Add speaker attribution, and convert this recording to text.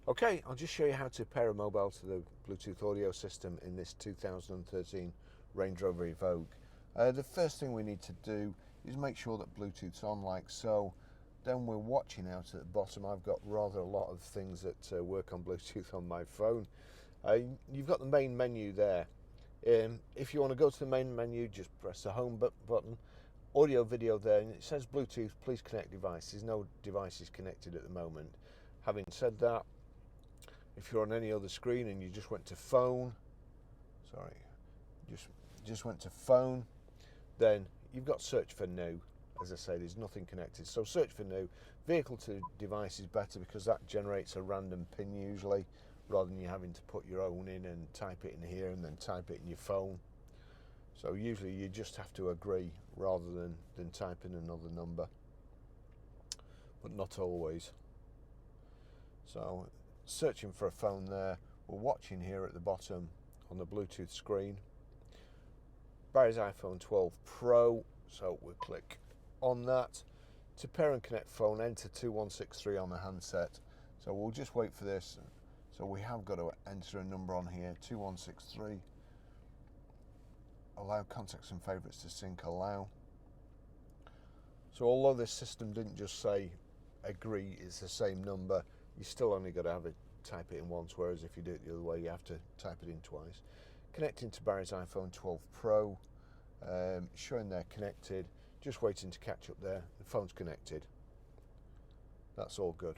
Speaker 1: Okay, I'll just show you how to pair a mobile to the Bluetooth audio system in this 2013 Range Rover Evoque. The first thing we need to do is make sure that Bluetooth's on like so. Then we're watching out at the bottom. I've got rather a lot of things that work on Bluetooth on my phone. You've got the main menu there. If you want to go to the main menu, just press the home button, audio video there, and it says Bluetooth, please connect device. There's no devices connected at the moment. Having said that, if you're on any other screen and you just went to phone, just went to phone, then you've got search for new. As I say, there's nothing connected, so search for new. Vehicle to device is better because that generates a random pin usually, rather than you having to put your own in and type it in here and then type it in your phone. So usually you just have to agree rather than type in another number, but not always. So searching for a phone there, we're watching here at the bottom on the Bluetooth screen, Barry's iPhone 12 Pro, so we'll click on that. To pair and connect phone, enter 2163 on the handset. So we'll just wait for this. So we have got to enter a number on here, 2163. Allow contacts and favourites to sync, allow. So although this system didn't just say agree, it's the same number, you still only got to have it type it in once, whereas if you do it the other way you have to type it in twice. Connecting to Barry's iPhone 12 Pro, showing they're connected, just waiting to catch up there. The phone's connected. That's all good.